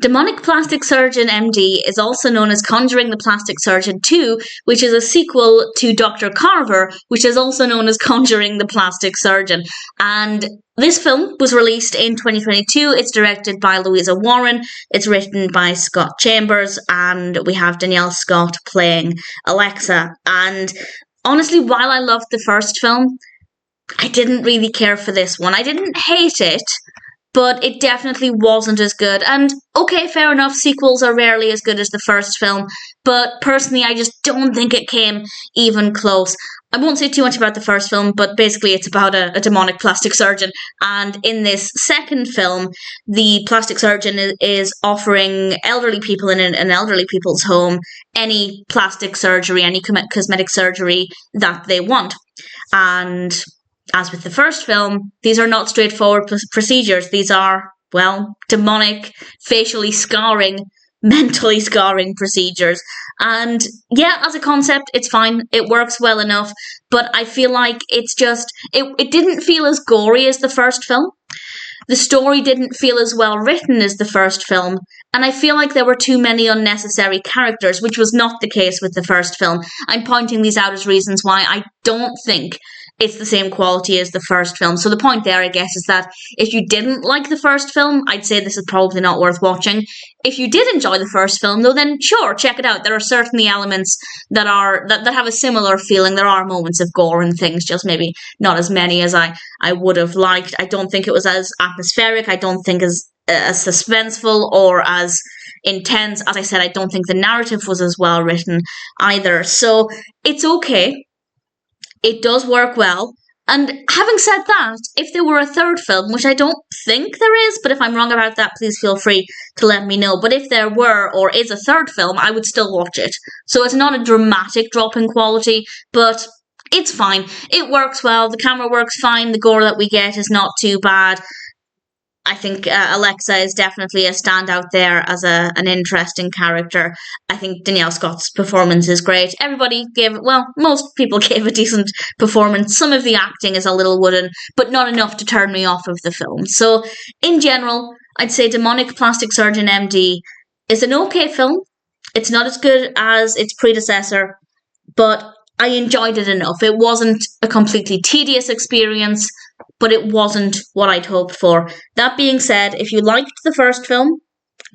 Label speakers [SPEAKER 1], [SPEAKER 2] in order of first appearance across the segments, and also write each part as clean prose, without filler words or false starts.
[SPEAKER 1] Demonic Plastic Surgeon MD is also known as Conjuring the Plastic Surgeon 2, which is a sequel to Dr. Carver, which is also known as Conjuring the Plastic Surgeon. And this film was released in 2022. It's directed by Louisa Warren. It's written by Scott Chambers, and we have Danielle Scott playing Alessia. And honestly, while I loved the first film, I didn't really care for this one. I didn't hate it, but it definitely wasn't as good. And okay, fair enough, sequels are rarely as good as the first film, but personally I just don't think it came even close. I won't say too much about the first film, but basically it's about a demonic plastic surgeon, and in this second film, the plastic surgeon is offering elderly people in an elderly people's home any plastic surgery, any cosmetic surgery that they want. And as with the first film, these are not straightforward procedures. These are, well, demonic, facially scarring, mentally scarring procedures. And yeah, as a concept, it's fine. It works well enough. But I feel like it's just, it didn't feel as gory as the first film. The story didn't feel as well written as the first film. And I feel like there were too many unnecessary characters, which was not the case with the first film. I'm pointing these out as reasons why I don't think it's the same quality as the first film. So the point there, I guess, is that if you didn't like the first film, I'd say this is probably not worth watching. If you did enjoy the first film, though, then sure, check it out. There are certainly elements that have a similar feeling. There are moments of gore and things, just maybe not as many as I would have liked. I don't think it was as atmospheric. I don't think as suspenseful or as intense. As I said, I don't think the narrative was as well written either. So it's okay. It does work well. And having said that, if there were a third film, which I don't think there is, but if I'm wrong about that, please feel free to let me know. But if there were or is a third film, I would still watch it. So it's not a dramatic drop in quality, but it's fine. It works well. The camera works fine. The gore that we get is not too bad. I think Alessia is definitely a standout there as an interesting character. I think Danielle Scott's performance is great. Most people gave a decent performance. Some of the acting is a little wooden, but not enough to turn me off of the film. So, in general, I'd say Demonic Plastic Surgeon MD is an okay film. It's not as good as its predecessor, but I enjoyed it enough. It wasn't a completely tedious experience, but it wasn't what I'd hoped for. That being said, if you liked the first film,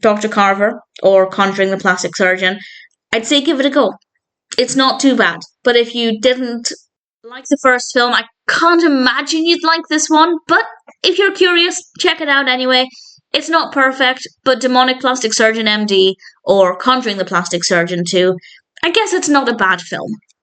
[SPEAKER 1] Dr. Carver, or Conjuring the Plastic Surgeon, I'd say give it a go. It's not too bad. But if you didn't like the first film, I can't imagine you'd like this one. But if you're curious, check it out anyway. It's not perfect, but Demonic Plastic Surgeon MD, or Conjuring the Plastic Surgeon 2, I guess it's not a bad film.